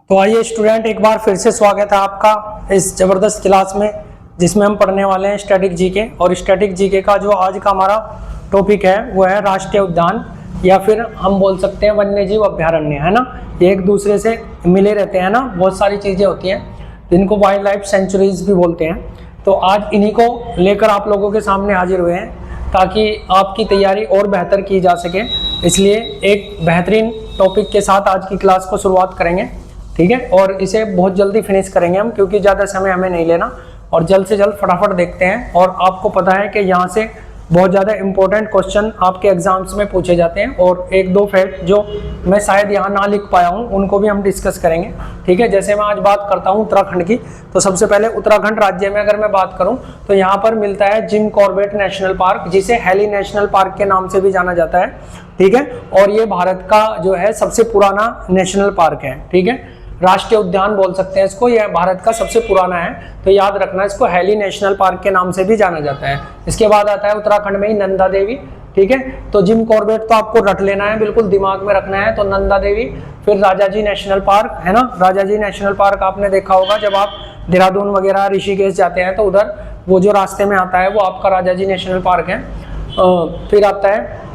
तो आइए स्टूडेंट, एक बार फिर से स्वागत है आपका इस ज़बरदस्त क्लास में जिसमें हम पढ़ने वाले हैं स्टैटिक जीके। और स्टैटिक जीके का जो आज का हमारा टॉपिक है वो है राष्ट्रीय उद्यान, या फिर हम बोल सकते हैं वन्यजीव अभ्यारण्य, है ना। ये एक दूसरे से मिले रहते हैं ना, बहुत सारी चीज़ें होती हैं जिनको वाइल्ड लाइफ सेंचुरीज भी बोलते हैं। तो आज इन्हीं को लेकर आप लोगों के सामने हाजिर हुए हैं ताकि आपकी तैयारी और बेहतर की जा सके। इसलिए एक बेहतरीन टॉपिक के साथ आज की क्लास को शुरुआत करेंगे, ठीक है। और इसे बहुत जल्दी फिनिश करेंगे हम, क्योंकि ज़्यादा समय हमें नहीं लेना और जल्द से जल्द फटाफट देखते हैं। और आपको पता है कि यहाँ से बहुत ज़्यादा इंपॉर्टेंट क्वेश्चन आपके एग्जाम्स में पूछे जाते हैं, और एक दो फैक्ट जो मैं शायद यहाँ ना लिख पाया हूँ उनको भी हम डिस्कस करेंगे, ठीक है। जैसे मैं आज बात करता हूँ उत्तराखंड की, तो सबसे पहले उत्तराखंड राज्य में अगर मैं बात करूँ तो यहाँ पर मिलता है जिम कॉर्बेट नेशनल पार्क, जिसे हेली नेशनल पार्क के नाम से भी जाना जाता है, ठीक है। और ये भारत का जो है सबसे पुराना नेशनल पार्क है, ठीक है। राष्ट्रीय उद्यान बोल सकते हैं इसको, यह भारत का सबसे पुराना है, तो याद रखना इसको हेली नेशनल पार्क के नाम से भी जाना जाता है। इसके बाद आता है उत्तराखंड में ही नंदा देवी, ठीक है। तो जिम कॉर्बेट तो आपको रट लेना है, बिल्कुल दिमाग में रखना है। तो नंदा देवी, फिर राजाजी नेशनल पार्क, है ना। राजाजी नेशनल पार्क आपने देखा होगा जब आप देहरादून वगैरह ऋषिकेश जाते हैं तो उधर वो जो रास्ते में आता है वो आपका राजाजी नेशनल पार्क है। फिर आता है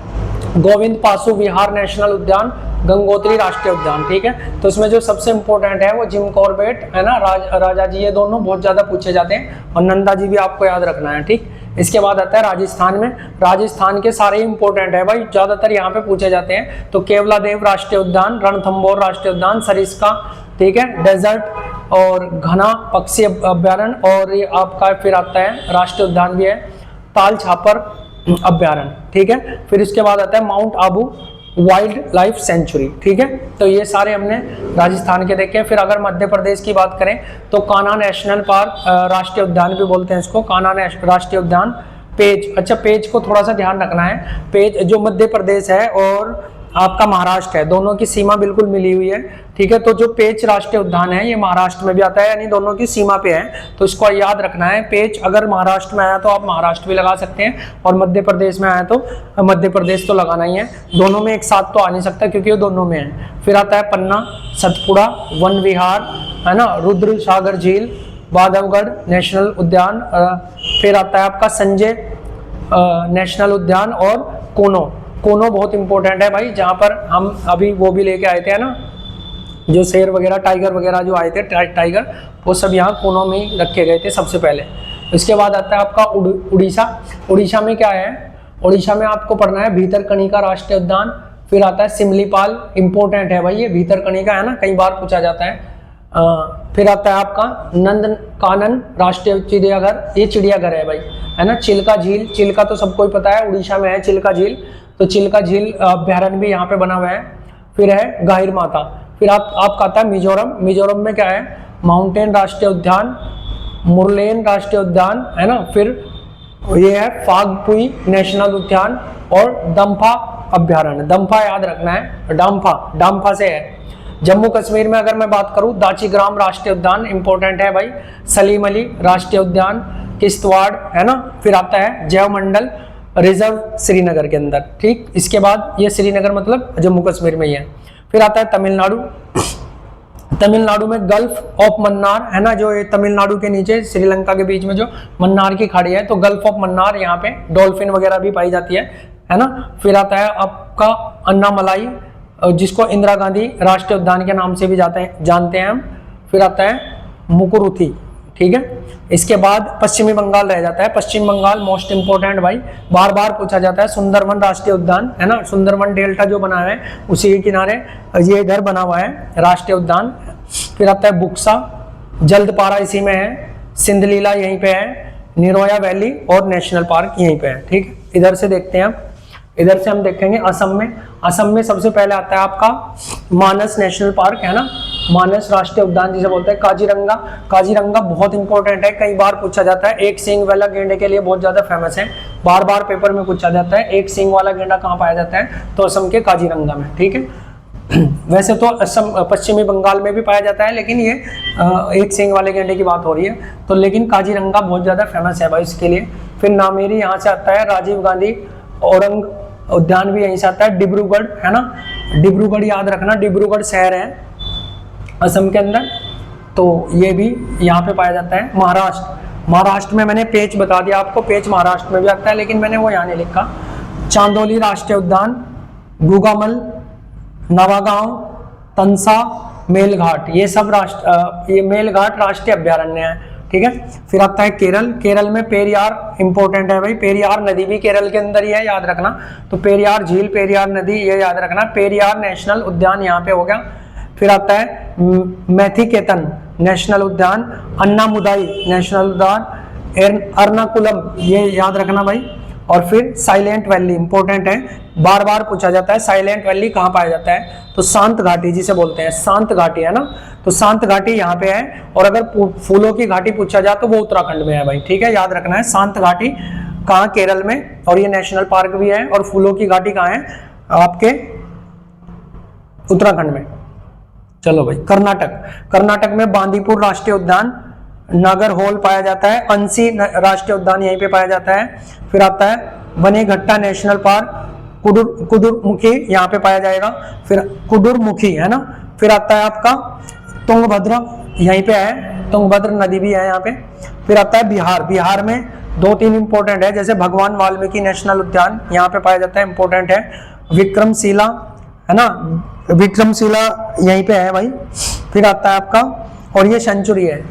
गोविंद पासु विहार नेशनल उद्यान, गंगोत्री राष्ट्रीय उद्यान, ठीक है। तो इसमें जो सबसे इंपॉर्टेंट है वो जिम कॉर्बेट, है ना, राजा जी, ये दोनों बहुत ज्यादा पूछे जाते हैं, और नंदा जी भी आपको याद रखना है, ठीक। इसके बाद आता है राजस्थान में, राजस्थान के सारे इंपॉर्टेंट है भाई, ज्यादातर यहाँ पे पूछे जाते हैं। तो केवलादेव राष्ट्रीय उद्यान, रणथंभौर राष्ट्रीय उद्यान, सरिस्का, ठीक है, डेजर्ट और घना पक्षी अभ्यारण्य, और ये आपका फिर आता है राष्ट्रीय उद्यान भी है ताल छापर अभ्यारण्य, ठीक है। फिर इसके बाद आता है mount Abu wild life sanctuary, ठीक है। तो ये सारे हमने राजस्थान के देखे। फिर अगर मध्य प्रदेश की बात करें तो कान्हा नेशनल पार्क, राष्ट्रीय उद्यान भी बोलते हैं इसको, कान्हा राष्ट्रीय उद्यान। पेज, अच्छा पेज को थोड़ा सा ध्यान रखना है, पेज जो मध्य प्रदेश है और आपका महाराष्ट्र है, दोनों की सीमा बिल्कुल मिली हुई है, ठीक है। तो जो पेच राष्ट्रीय उद्यान है ये महाराष्ट्र में भी आता है, यानी दोनों की सीमा पे है, तो इसको याद रखना है। पेच अगर महाराष्ट्र में आया तो आप महाराष्ट्र भी लगा सकते हैं, और मध्य प्रदेश में आया तो मध्य प्रदेश तो लगाना ही है। दोनों में एक साथ तो आ नहीं सकता क्योंकि वो दोनों में है। फिर आता है पन्ना सतपुड़ा वन विहार, है ना, रुद्र सागर झील, बांधवगढ़ नेशनल उद्यान। फिर आता है आपका संजय नेशनल उद्यान, और कोनो बहुत इंपॉर्टेंट है भाई, जहाँ पर हम अभी वो भी लेके आए थे, है ना, जो शेर वगैरह टाइगर वगैरह जो आए थे, टाइगर, वो सब यहाँ कोनो में ही रखे गए थे सबसे पहले। इसके बाद आता है आपका उड़ीसा। उड़ीसा में क्या है, उड़ीसा में आपको पढ़ना है भीतरकनिका राष्ट्रीय उद्यान। फिर आता है सिमलीपाल, इंपॉर्टेंट है भाई ये भीतरकनिका, है ना, कई बार पूछा जाता है। फिर आता है आपका नंदनकानन राष्ट्रीय चिड़ियाघर, ये चिड़ियाघर है भाई, है ना। चिल्का झील, चिल्का तो सबको ही पता है, उड़ीसा में है चिल्का झील, तो चिल्का झील अभ्यारण्य भी यहाँ पे बना हुआ है। फिर है गाहिर माता। फिर आपका आता है मिजोरम। मिजोरम में क्या है, माउंटेन राष्ट्रीय उद्यान, मुरलेन राष्ट्रीय उद्यान, है ना। फिर ये है फागपुई नेशनल उद्यान, और दम्फा अभ्यारण्य, दम्फा याद रखना है, डाम्फा से है। जम्मू कश्मीर में अगर मैं बात करूं, दाचीग्राम राष्ट्रीय उद्यान इंपॉर्टेंट है भाई, सलीम अली राष्ट्रीय उद्यान, किश्तवाड़, है ना। फिर आता है जैव मंडल रिजर्व श्रीनगर के अंदर, ठीक। इसके बाद ये श्रीनगर मतलब जम्मू कश्मीर में ही है। फिर आता है तमिलनाडु। तमिलनाडु में गल्फ ऑफ मन्नार, है ना, जो ये तमिलनाडु के नीचे श्रीलंका के बीच में जो मन्नार की खाड़ी है, तो गल्फ ऑफ मन्नार, यहाँ पे डॉल्फिन वगैरह भी पाई जाती है ना। फिर आता है आपका अन्नामलाई, जिसको इंदिरा गांधी राष्ट्रीय उद्यान के नाम से भी जानते हैं हम। फिर आता है मुकुरुथी, ठीक है। इसके बाद पश्चिमी बंगाल रह जाता है। पश्चिम बंगाल मोस्ट इंपोर्टेंट भाई, बार बार पूछा जाता है, सुंदरवन राष्ट्रीय उद्यान, है ना, सुंदरवन डेल्टा जो बना है उसी के किनारे ये इधर बना हुआ है राष्ट्रीय उद्यान। फिर आता है बुक्सा, जल्दपारा इसी में है, सिंधलीला यहीं पे है, निरोया वैली और नेशनल पार्क यहीं पे है, ठीक। इधर से देखते हैं, इधर से हम देखेंगे असम में। असम में सबसे पहले आता है आपका मानस नेशनल पार्क, है ना, मानस राष्ट्रीय उद्यान जिसे बोलते हैं। काजीरंगा, काजीरंगा बहुत इंपॉर्टेंट है, कई बार पूछा जाता है, एक सींग वाला गेंडे के लिए बहुत ज्यादा फेमस है, बार बार पेपर में पूछा जाता है, एक सींग वाला गेंडा कहाँ पाया जाता है, तो असम के काजीरंगा में, ठीक है। वैसे तो असम पश्चिमी बंगाल में भी पाया जाता है, लेकिन ये एक सींग वाले गेंडे की बात हो रही है, तो लेकिन काजीरंगा बहुत ज्यादा फेमस है भाई इसके लिए। फिर नामेरी यहाँ से आता है, राजीव गांधी औरंग उद्यान भी यहीं से आता है, डिब्रूगढ़, है ना, डिब्रूगढ़ याद रखना, डिब्रूगढ़ शहर है, असम के अंदर, तो ये भी यहाँ पे पाया जाता है। महाराष्ट्र में मैंने पेच बता दिया आपको, पेच महाराष्ट्र में भी आता है, लेकिन मैंने वो यहाँ नहीं लिखा। चांदोली राष्ट्रीय उद्यान, गुगामल, नवागांव, तंसा, मेलघाट, ये सब ये मेलघाट राष्ट्रीय अभ्यारण्य है, ठीक है। फिर आता है केरल में पेरियार इंपॉर्टेंट है भाई, पेरियार नदी भी केरल के अंदर ही है, याद रखना। तो पेरियार झील, पेरियार नदी, ये याद रखना। पेरियार नेशनल उद्यान यहाँ पे हो गया। फिर आता है मैथिकेतन नेशनल उद्यान, अन्नामुदाई नेशनल उद्यान, एर्नाकुलम, ये याद रखना भाई। और फिर साइलेंट वैली इंपॉर्टेंट है, बार बार पूछा जाता है साइलेंट वैली कहाँ पाया जाता है, तो शांत घाटी जिसे बोलते हैं, शांत घाटी है ना, तो शांत घाटी यहाँ पे है। और अगर फूलों की घाटी पूछा जाए तो वो उत्तराखंड में है भाई, ठीक है, याद रखना है। शांत घाटी कहाँ, केरल में, और ये नेशनल पार्क भी है। और फूलों की घाटी कहाँ है, आपके उत्तराखंड में। चलो भाई, कर्नाटक में बांदीपुर राष्ट्रीय उद्यान, नागरहोल पाया जाता है। अंसी राष्ट्रीय उद्यान यहीं पे पाया जाता है। फिर आता है बनेघट्टा नेशनल पार्क, कुडुरमुखी यहाँ पे पाया जाएगा। फिर कुडुरमुखी है ना। फिर आता है आपका तुंगभद्र, यहीं पे है, तुंगभद्र नदी भी है यहाँ पे। फिर आता है बिहार में 2-3 इंपॉर्टेंट है, जैसे भगवान वाल्मीकि नेशनल उद्यान यहाँ पे पाया जाता है, इंपॉर्टेंट है। विक्रमशिला है ना, विक्रमशिला यहीं पे है भाई। फिर आता है आपका, और ये सेंचुरी है।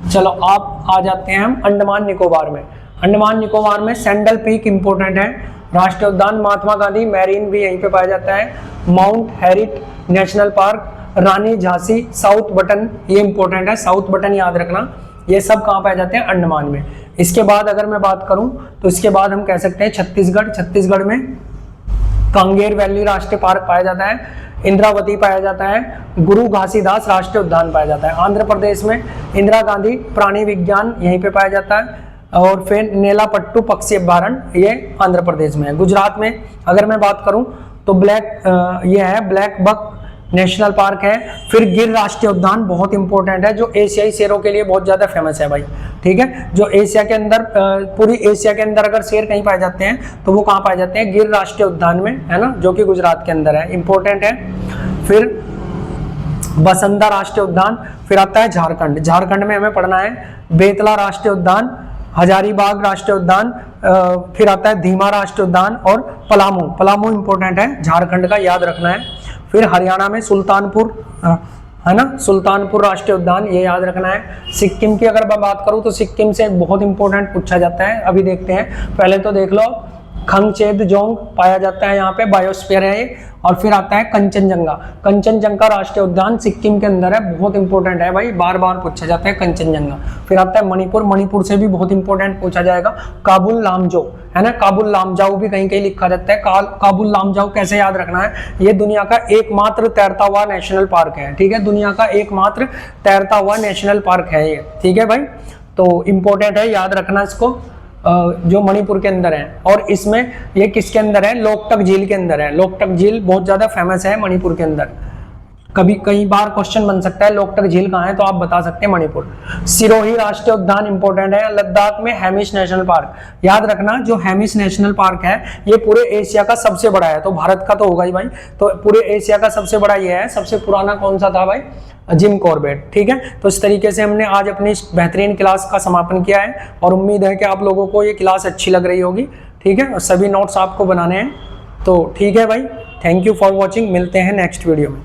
चलो आप आ जाते हैं हम अंडमान निकोबार में। अंडमान निकोबार में सैंडल पीक इंपॉर्टेंट है राष्ट्रीय उद्यान। महात्मा गांधी मैरीन भी यहीं पे पाया जाता है। माउंट हैरिट नेशनल पार्क, रानी झांसी, साउथ बटन, ये इंपॉर्टेंट है, साउथ बटन याद रखना। ये सब कहाँ पाए जाते हैं, अंडमान में। इसके बाद अगर मैं बात करूं तो इसके बाद हम कह सकते हैं छत्तीसगढ़ में कांगेर वैली राष्ट्रीय पार्क पाया जाता है। इंद्रावती पाया जाता है। गुरु घासीदास राष्ट्रीय उद्यान पाया जाता है। आंध्र प्रदेश में इंदिरा गांधी प्राणी विज्ञान यहीं पे पाया जाता है। और फिर नेलापट्टू पक्षी अभ्यारण्य, ये आंध्र प्रदेश में है। गुजरात में अगर मैं बात करूं तो ये है ब्लैक बक नेशनल पार्क है। फिर गिर राष्ट्रीय उद्यान बहुत इंपॉर्टेंट है, जो एशियाई शेरों के लिए बहुत ज्यादा फेमस है भाई, ठीक है। जो एशिया के अंदर, पूरी एशिया के अंदर अगर शेर कहीं पाए जाते हैं तो वो कहाँ पाए जाते हैं, गिर राष्ट्रीय उद्यान में, है ना, जो कि गुजरात के अंदर है, इंपॉर्टेंट है। फिर बसंता राष्ट्रीय उद्यान। फिर आता है झारखंड में हमें पढ़ना है बेतला राष्ट्रीय उद्यान, हजारीबाग राष्ट्रीय उद्यान, फिर आता है धीमा राष्ट्रीय उद्यान, और पलामू इंपॉर्टेंट है झारखंड का, याद रखना है। फिर हरियाणा में सुल्तानपुर है ना, सुल्तानपुर राष्ट्रीय उद्यान, ये याद रखना है। सिक्किम की अगर मैं बात करूं तो सिक्किम से बहुत इंपॉर्टेंट पूछा जाता है, अभी देखते हैं। पहले तो देख लो, खंगचेदजोंग पाया जाता है, यहाँ पे बायोस्फीयर है ये। और फिर आता है कंचनजंगा राष्ट्रीय उद्यान सिक्किम के अंदर है, बहुत इंपॉर्टेंट है भाई, बार बार पूछा जाता है कंचनजंगा। फिर आता है मणिपुर से भी बहुत इंपॉर्टेंट पूछा जाएगा, काबुल लामजो है ना, काबुल लामजाओ भी कहीं कहीं लिखा जाता है। काबुल लामजाओ कैसे याद रखना है, ये दुनिया का एकमात्र तैरता हुआ नेशनल पार्क है, ठीक है, दुनिया का एकमात्र तैरता हुआ नेशनल पार्क है ये, ठीक है भाई। तो इंपॉर्टेंट है, याद रखना इसको, जो मणिपुर के अंदर है। और इसमें ये किसके अंदर है, लोकटक झील के अंदर है। लोकटक झील बहुत ज्यादा फेमस है मणिपुर के अंदर। कई बार क्वेश्चन बन सकता है लोकटक झील कहाँ है, तो आप बता सकते हैं मणिपुर। सिरोही राष्ट्रीय उद्यान इंपॉर्टेंट है। लद्दाख में हेमिश नेशनल पार्क, याद रखना, जो हेमिश नेशनल पार्क है ये पूरे एशिया का सबसे बड़ा है, तो भारत का तो होगा ही भाई, तो पूरे एशिया का सबसे बड़ा ये है। सबसे पुराना कौन सा था भाई, जिम कॉर्बेट, ठीक है। तो इस तरीके से हमने आज अपनी इस बेहतरीन क्लास का समापन किया है, और उम्मीद है कि आप लोगों को ये क्लास अच्छी लग रही होगी, ठीक है। और सभी नोट्स आपको बनाने हैं, तो ठीक है भाई, थैंक यू फॉर वॉचिंग, मिलते हैं नेक्स्ट वीडियो में।